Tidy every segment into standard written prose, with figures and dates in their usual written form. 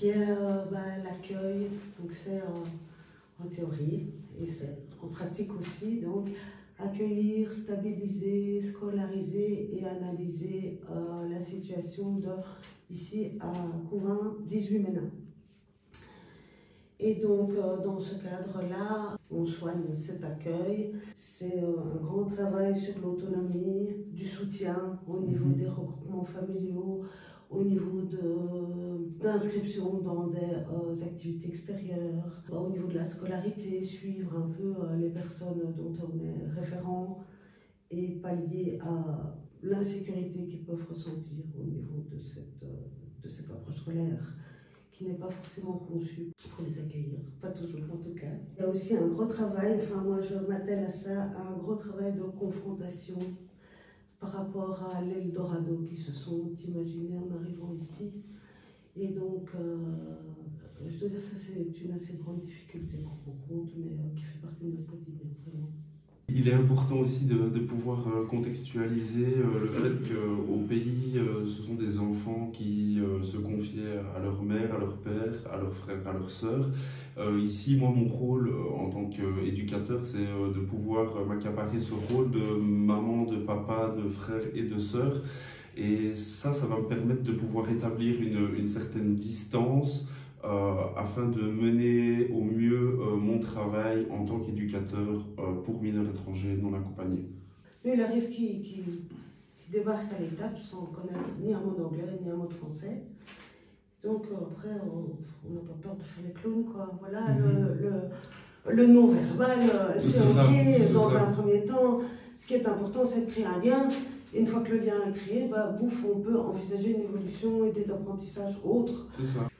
qui est l'accueil. Donc c'est en théorie et c'est en pratique aussi. Donc accueillir, stabiliser, scolariser et analyser la situation de ici à Couvin, 18 Ménins. Et donc, dans ce cadre-là, on soigne cet accueil. C'est un grand travail sur l'autonomie, du soutien au niveau des regroupements familiaux, au niveau d'inscription dans des activités extérieures, au niveau de la scolarité, suivre un peu les personnes dont on est référent et pallier à l'insécurité qu'ils peuvent ressentir au niveau de cette approche scolaire, qui n'est pas forcément conçu pour les accueillir, pas toujours en tout cas. Il y a aussi un gros travail, enfin moi je m'attelle à ça, un gros travail de confrontation par rapport à l'Eldorado qui se sont imaginés en arrivant ici. Et donc, je dois dire ça c'est une assez grande difficulté qu'on rencontre, mais qui fait partie de notre quotidien, vraiment. Il est important aussi de pouvoir contextualiser le fait qu'au pays, ce sont des enfants qui se confiaient à leur mère, à leur père, à leurs frères, à leurs sœurs. Ici, moi, mon rôle en tant qu'éducateur, c'est de pouvoir m'accaparer ce rôle de maman, de papa, de frère et de sœur. Et ça va me permettre de pouvoir établir une certaine distance afin de mener au mieux mon travail en tant qu'éducateur pour mineurs étrangers non accompagnés. Lui, il arrive qui débarque à l'étape sans connaître ni un mot d'anglais ni un mot de français. Donc après, on n'a pas peur de faire les clowns, quoi. Voilà, le non-verbal, c'est ok dans un premier temps. Ce qui est important, c'est de créer un lien. Et une fois que le lien est créé, on peut envisager une évolution et des apprentissages autres.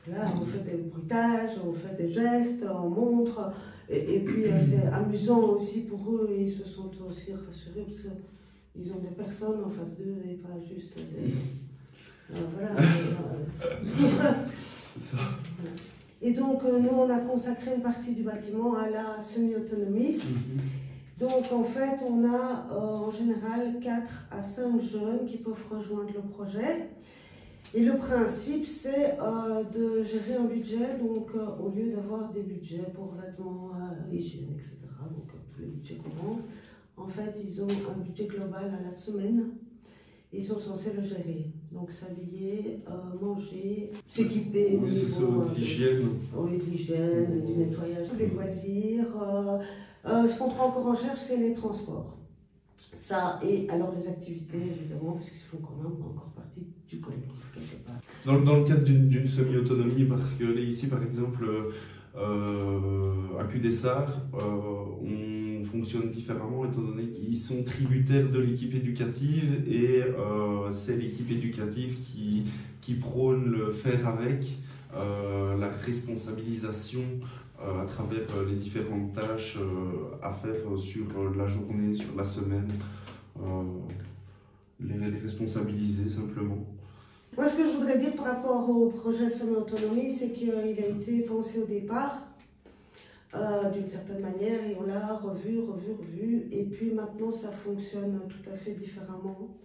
Là, on fait des bruitages, on fait des gestes, on montre. Et puis, c'est amusant aussi pour eux. Et ils se sentent aussi rassurés parce qu'ils ont des personnes en face d'eux et pas juste des... C'est ça. Et donc, nous, on a consacré une partie du bâtiment à la semi-autonomie. Donc, en fait, on a en général 4 à 5 jeunes qui peuvent rejoindre le projet. Et le principe, c'est de gérer un budget, donc au lieu d'avoir des budgets pour vêtements, hygiène, etc., donc tous les budgets courants, en fait, ils ont un budget global à la semaine. Ils sont censés le gérer. Donc, s'habiller, manger, s'équiper. Oui, c'est ça, de l'hygiène. Oui, de l'hygiène, du nettoyage, les loisirs. Ce qu'on prend encore en charge, c'est les transports. Ça, et alors les activités, évidemment, parce qu'ils font quand même encore partie du collectif, quelque part. Dans le cadre d'une semi-autonomie, parce que ici, par exemple, à Cudessart, on fonctionne différemment, étant donné qu'ils sont tributaires de l'équipe éducative, et c'est l'équipe éducative qui prône le faire avec, la responsabilisation à travers les différentes tâches à faire sur la journée, sur la semaine, les responsabiliser simplement. Moi, ce que je voudrais dire par rapport au projet semi-autonomie, c'est qu'il a été pensé au départ d'une certaine manière et on l'a revu, et puis maintenant ça fonctionne tout à fait différemment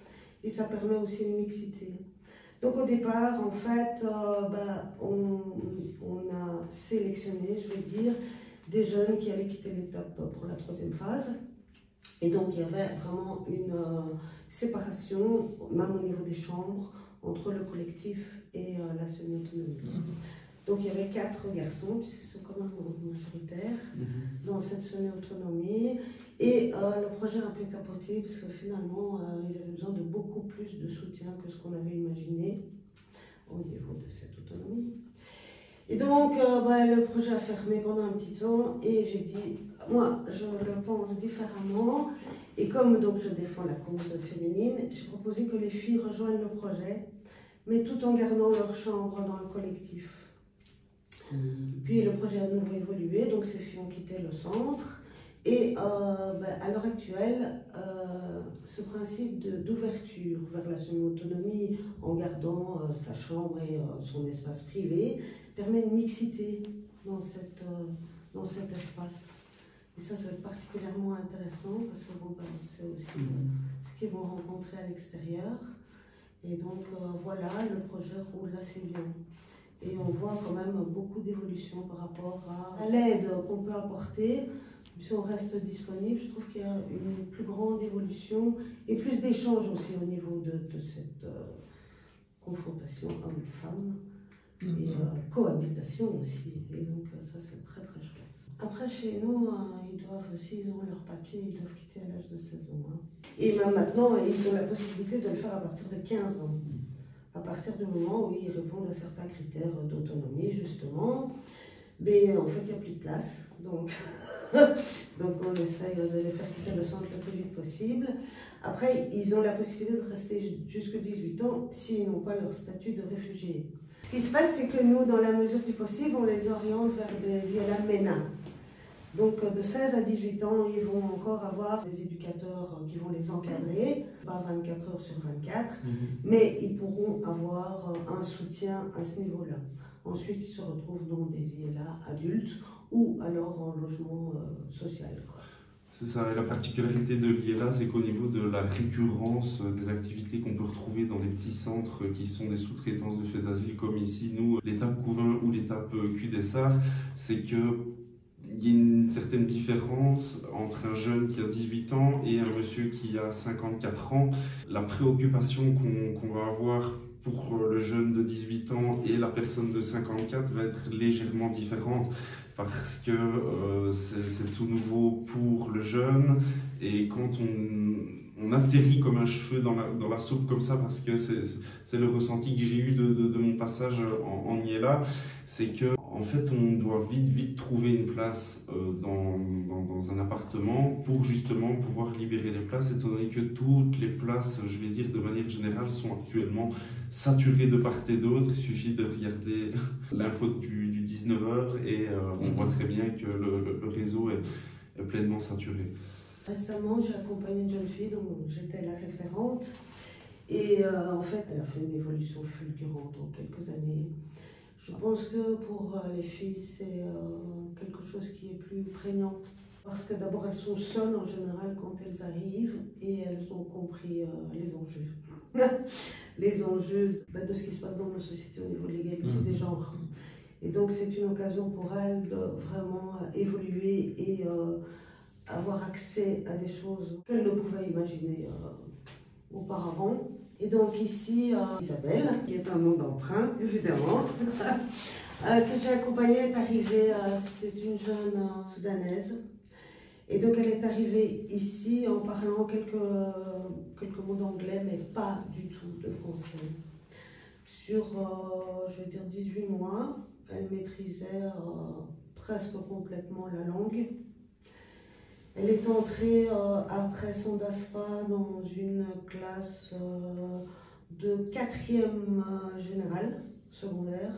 et ça permet aussi une mixité. Donc au départ, en fait, on a sélectionné, je vais dire, des jeunes qui allaient quitter l'étape pour la 3e phase. Et donc il y avait vraiment une séparation, même au niveau des chambres, entre le collectif et la semi-autonomie. Donc il y avait 4 garçons, puisqu'ils sont quand même majoritaires, dans cette semi-autonomie. Et le projet a un peu capoté, parce que finalement, ils avaient besoin de beaucoup plus de soutien que ce qu'on avait imaginé au niveau de cette autonomie. Et donc, le projet a fermé pendant un petit temps, et j'ai dit, moi, je le pense différemment. Et comme donc, je défends la cause féminine, j'ai proposé que les filles rejoignent le projet, mais tout en gardant leur chambre dans le collectif. Puis le projet a de nouveau évolué, donc ces filles ont quitté le centre. Et à l'heure actuelle, ce principe d'ouverture vers la semi-autonomie en gardant sa chambre et son espace privé permet une mixité dans cet espace. Et ça, c'est particulièrement intéressant parce que c'est aussi ce qu'ils vont rencontrer à l'extérieur. Et donc voilà, le projet roule assez bien. Et on voit quand même beaucoup d'évolution par rapport à l'aide qu'on peut apporter. Si on reste disponible, je trouve qu'il y a une plus grande évolution et plus d'échanges aussi au niveau de cette confrontation homme-femme et cohabitation aussi. Et donc ça c'est très très chouette. Après chez nous, ils doivent, s'ils ont leur papier, ils doivent quitter à l'âge de 16 ans. Hein. Et même maintenant, ils ont la possibilité de le faire à partir de 15 ans. À partir du moment où ils répondent à certains critères d'autonomie, justement. Mais en fait, il n'y a plus de place. Donc, donc on essaye de les faire quitter le centre le plus vite possible. Après, ils ont la possibilité de rester jusqu'à 18 ans s'ils n'ont pas leur statut de réfugié. Ce qui se passe, c'est que nous, dans la mesure du possible, on les oriente vers des ILA MENA. Donc de 16 à 18 ans, ils vont encore avoir des éducateurs qui vont les encadrer, pas 24 heures sur 24, mais ils pourront avoir un soutien à ce niveau-là. Ensuite, ils se retrouvent dans des ILA adultes ou alors en logement social. C'est ça, et la particularité de l'ILA, c'est qu'au niveau de la récurrence des activités qu'on peut retrouver dans les petits centres qui sont des sous-traitances de faits d'asile, comme ici, nous, l'étape Couvain ou l'étape Cudessart, c'est que il y a une certaine différence entre un jeune qui a 18 ans et un monsieur qui a 54 ans. La préoccupation qu'on va avoir pour le jeune de 18 ans et la personne de 54 va être légèrement différente parce que c'est tout nouveau pour le jeune et quand on atterrit comme un cheveu dans la soupe comme ça, parce que c'est le ressenti que j'ai eu de mon passage en ILA, c'est que en fait on doit vite trouver une place dans un appartement pour justement pouvoir libérer les places, étant donné que toutes les places, je vais dire de manière générale, sont actuellement saturées de part et d'autre. Il suffit de regarder l'info du 19h et on voit très bien que le réseau est pleinement saturé. Récemment, j'ai accompagné une jeune fille dont j'étais la référente et en fait, elle a fait une évolution fulgurante en quelques années. Je pense que pour les filles, c'est quelque chose qui est plus prégnant parce que d'abord, elles sont seules en général quand elles arrivent et elles ont compris les enjeux. Les enjeux de ce qui se passe dans nos sociétés au niveau de l'égalité des genres. Et donc, c'est une occasion pour elles de vraiment évoluer et avoir accès à des choses qu'elle ne pouvait imaginer auparavant. Et donc ici, Isabelle, qui est un nom d'emprunt, évidemment, que j'ai accompagnée, est arrivée, c'était une jeune soudanaise. Et donc elle est arrivée ici en parlant quelques mots d'anglais, mais pas du tout de français. Sur, je vais dire, 18 mois, elle maîtrisait presque complètement la langue. Elle est entrée après son DASPA dans une classe de 4e générale, secondaire.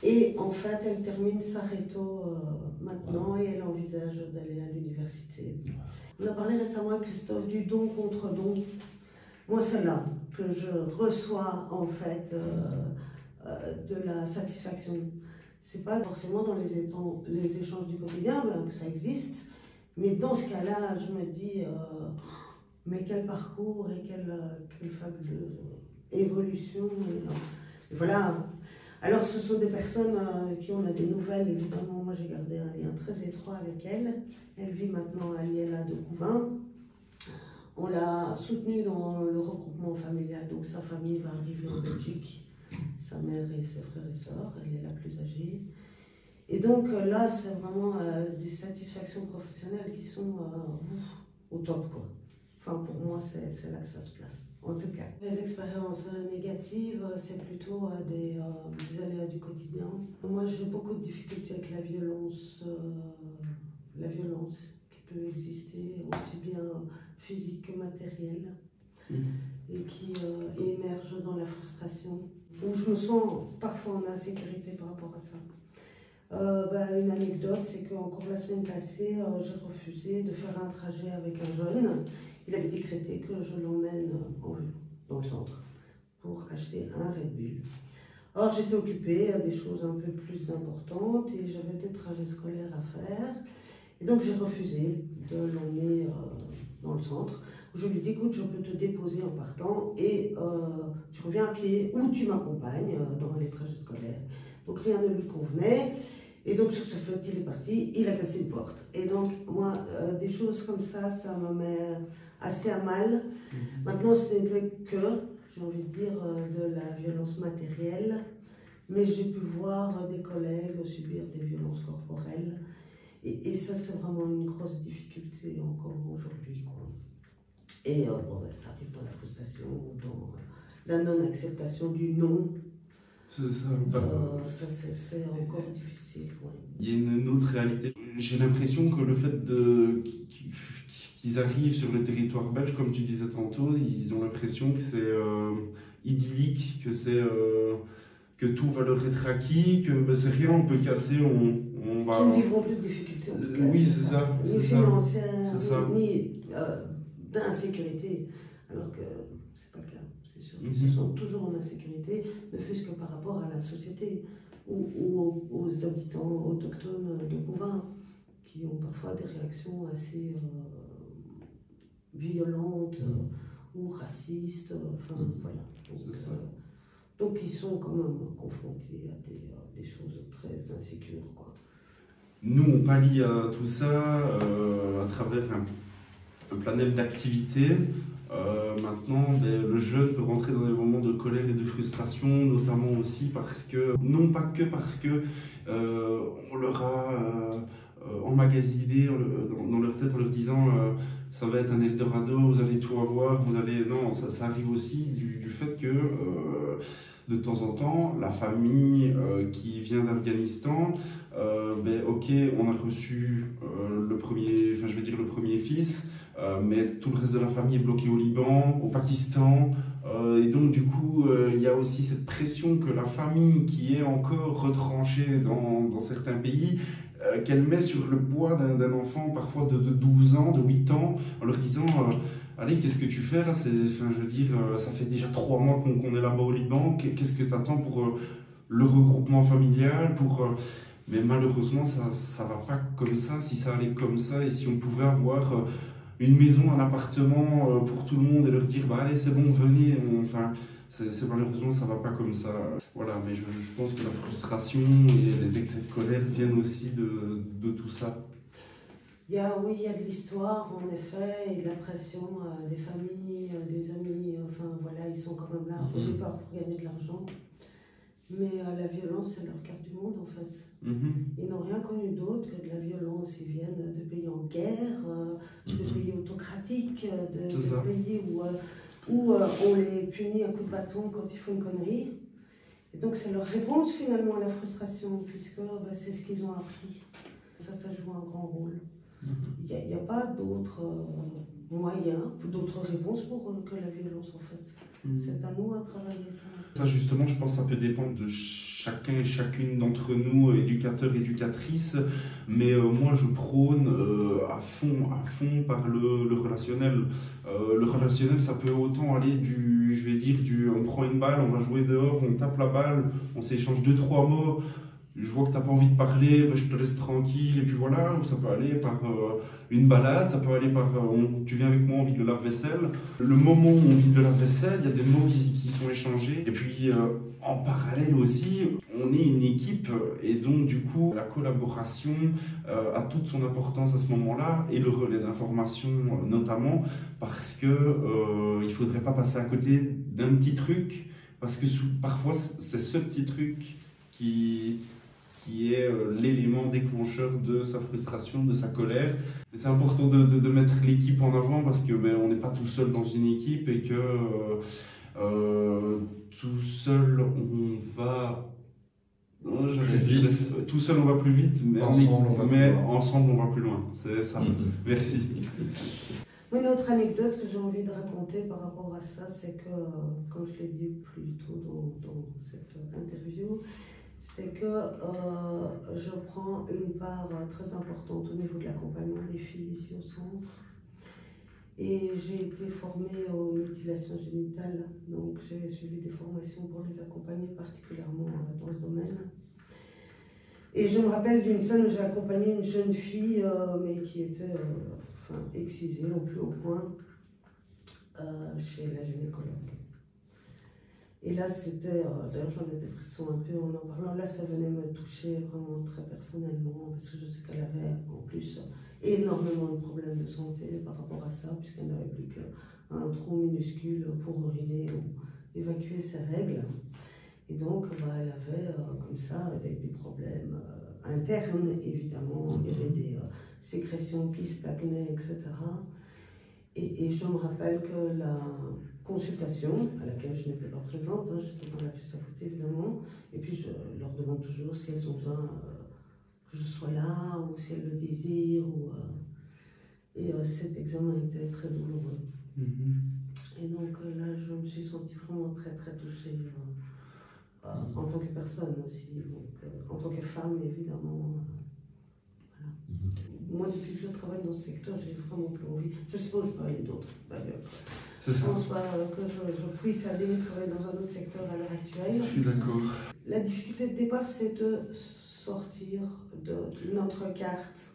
Et en fait, elle termine sa réto maintenant et elle envisage d'aller à l'université. On a parlé récemment avec Christophe du don contre don. Moi, c'est là que je reçois en fait de la satisfaction. C'est pas forcément dans les échanges du quotidien que ça existe. Mais dans ce cas-là, je me dis, mais quel parcours et quelle fabuleuse évolution. Et voilà. Alors, ce sont des personnes qui on a des nouvelles, évidemment. Moi, j'ai gardé un lien très étroit avec elle. Elle vit maintenant à l'ILA de Couvain. On l'a soutenue dans le regroupement familial, donc sa famille va arriver en Belgique. Sa mère et ses frères et sœurs, elle est la plus âgée. Et donc là, c'est vraiment des satisfactions professionnelles qui sont au top, quoi. Enfin, pour moi, c'est là que ça se place, en tout cas. Les expériences négatives, c'est plutôt des aléas du quotidien. Moi, j'ai beaucoup de difficultés avec la violence qui peut exister, aussi bien physique que matérielle, et qui émerge dans la frustration, où je me sens parfois en insécurité par rapport à ça. Une anecdote, c'est qu'encore la semaine passée, j'ai refusé de faire un trajet avec un jeune. Il avait décrété que je l'emmène en vélo dans le centre pour acheter un Red Bull. Or, j'étais occupée à des choses un peu plus importantes et j'avais des trajets scolaires à faire. Et donc, j'ai refusé de l'emmener dans le centre. Je lui dis, écoute, je peux te déposer en partant et tu reviens à pied ou tu m'accompagnes dans les trajets scolaires. Donc rien ne lui convenait. Et donc sur ce fait, il est parti, il a cassé une porte. Et donc moi, des choses comme ça me met assez à mal. Maintenant, ce n'était que, j'ai envie de dire, de la violence matérielle. Mais j'ai pu voir des collègues subir des violences corporelles. Et ça, c'est vraiment une grosse difficulté encore aujourd'hui, quoi. Et bon, ben, ça arrive dans la frustration, dans la non-acceptation du non. C'est ça. Ça, c'est encore difficile. Ouais. Il y a une autre réalité. J'ai l'impression que le fait qu'ils arrivent sur le territoire belge, comme tu disais tantôt, ils ont l'impression que c'est idyllique, que tout va leur être acquis, que ben, c'est rien, on peut casser, on va... Qui ne vivront plus de difficultés, en tout cas. Oui, c'est ça. Ni financières, ni d'insécurité. Alors que c'est pas le cas, c'est sûr. Ils se sentent toujours en insécurité, ne fût-ce que par rapport à la société ou aux habitants autochtones de Couvin, qui ont parfois des réactions assez violentes ou racistes. Enfin, voilà. Donc ils sont quand même confrontés à des choses très insécures, quoi. Nous, on pallie à tout ça à travers un panel d'activités. Maintenant, le jeune peut rentrer dans des moments de colère et de frustration, notamment aussi parce que, non pas que parce que on leur a emmagasiné dans leur tête en leur disant ça va être un Eldorado, vous allez tout avoir, vous allez... Non, ça arrive aussi du fait que de temps en temps, la famille qui vient d'Afghanistan, ok, on a reçu le premier fils, mais tout le reste de la famille est bloqué au Liban, au Pakistan, et donc du coup, il y a aussi cette pression que la famille qui est encore retranchée dans certains pays, qu'elle met sur le poids d'un enfant parfois de 12 ans, de 8 ans, en leur disant allez, qu'est-ce que tu fais là? Je veux dire, ça fait déjà 3 mois qu'on est là-bas au Liban, qu'est-ce que tu attends pour le regroupement familial, mais malheureusement, ça va pas comme ça. Si ça allait comme ça et si on pouvait avoir une maison, un appartement pour tout le monde et leur dire bah allez, c'est bon, venez, malheureusement, ça va pas comme ça. Voilà, mais je pense que la frustration et les excès de colère viennent aussi de tout ça. Il y a de l'histoire, en effet, et de la pression des familles, des amis. Enfin, voilà, ils sont quand même là au départ pour gagner de l'argent. Mais la violence, c'est leur carte du monde, en fait. Ils n'ont rien connu d'autre que de la violence. Ils viennent de pays en guerre, de pays autocratiques, de pays où on les punit à coups de bâton quand ils font une connerie. Et donc, c'est leur réponse, finalement, à la frustration, puisque c'est ce qu'ils ont appris. Ça joue un grand rôle. Il n'y a pas d'autres moyens, d'autres réponses que la violence, en fait. C'est à nous à travailler ça. Ça, justement, je pense que ça peut dépendre de chacun et chacune d'entre nous, éducateurs, éducatrices, mais moi, je prône à fond par le relationnel. Le relationnel, ça peut autant aller on prend une balle, on va jouer dehors, on tape la balle, on s'échange 2-3 mots, je vois que tu n'as pas envie de parler, je te laisse tranquille, et puis voilà. Ou ça peut aller par une balade, ça peut aller par tu viens avec moi, on vide le lave-vaisselle. Le moment où on vide le lave-vaisselle, il y a des mots qui sont échangés. Et puis en parallèle aussi, on est une équipe, et donc du coup, la collaboration a toute son importance à ce moment-là, et le relais d'information notamment, parce que il ne faudrait pas passer à côté d'un petit truc, parce que parfois c'est ce petit truc qui est l'élément déclencheur de sa frustration, de sa colère. C'est important de mettre l'équipe en avant parce que on n'est pas tout seul dans une équipe et que tout seul on va... Tout seul on va plus vite, mais ensemble on va plus loin. C'est ça. Merci. Une autre anecdote que j'ai envie de raconter par rapport à ça, c'est que, comme je l'ai dit plus tôt dans cette interview, c'est que je prends une part très importante au niveau de l'accompagnement des filles ici au centre. Et j'ai été formée aux mutilations génitales, donc j'ai suivi des formations pour les accompagner particulièrement dans ce domaine. Et je me rappelle d'une scène où j'ai accompagné une jeune fille, mais qui était excisée au plus haut point chez la gynécologue. Et là, c'était, d'ailleurs j'en étais frisson un peu en en parlant, là ça venait me toucher vraiment très personnellement, parce que je sais qu'elle avait en plus énormément de problèmes de santé par rapport à ça, puisqu'elle n'avait plus qu'un trou minuscule pour uriner ou évacuer ses règles. Et donc, elle avait comme ça des problèmes internes, évidemment. Il y avait des sécrétions qui stagnaient, etc. Et je me rappelle que la consultation, à laquelle je n'étais pas présente, j'étais dans la pièce à côté, évidemment, et puis je leur demande toujours si elles ont besoin que je sois là, ou si elles le désirent. Et cet examen était très douloureux. Et donc là, je me suis sentie vraiment très, très touchée. En tant que personne aussi, donc, en tant que femme évidemment. Voilà. Moi, depuis que je travaille dans ce secteur, j'ai vraiment plus envie. Je suppose que je peux aller d'autres. Je ne pense pas que je puisse aller travailler dans un autre secteur à l'heure actuelle. Je suis d'accord. La difficulté de départ, c'est de sortir de notre carte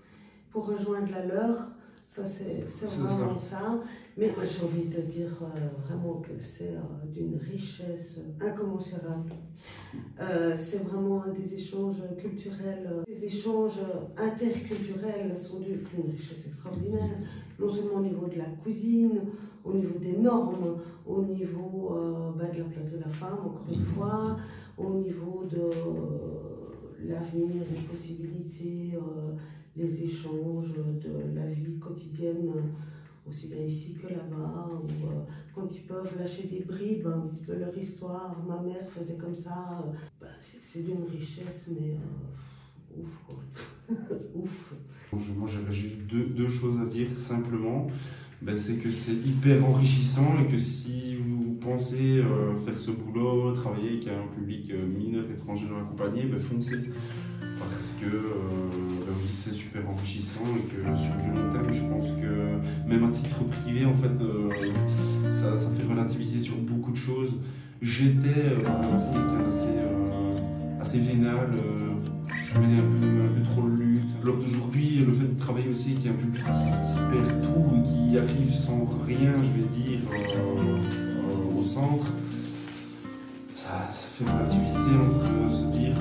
pour rejoindre la leur. Ça, c'est vraiment ça. Mais j'ai envie de dire vraiment que c'est d'une richesse incommensurable. C'est vraiment des échanges culturels, des échanges interculturels sont d'une richesse extraordinaire. Non seulement au niveau de la cuisine, au niveau des normes, au niveau de la place de la femme, encore une fois, au niveau de l'avenir, des possibilités, les échanges de la vie quotidienne, aussi bien ici que là-bas, ou quand ils peuvent lâcher des bribes de leur histoire. Ma mère faisait comme ça, c'est d'une richesse, mais ouf quoi. Ouf. Moi j'avais juste deux choses à dire simplement. C'est que c'est hyper enrichissant et que si vous pensez faire ce boulot, travailler avec un public mineur étranger non accompagné, foncez. Parce que oui, c'est super enrichissant et que sur du long terme, je pense que même à titre privé, en fait, ça fait relativiser sur beaucoup de choses. J'étais assez vénal, je menais un peu trop de lutte. Alors d'aujourd'hui, le fait de travailler aussi avec un public qui perd tout et qui arrive sans rien, je vais dire, au centre, ça fait relativiser entre se dire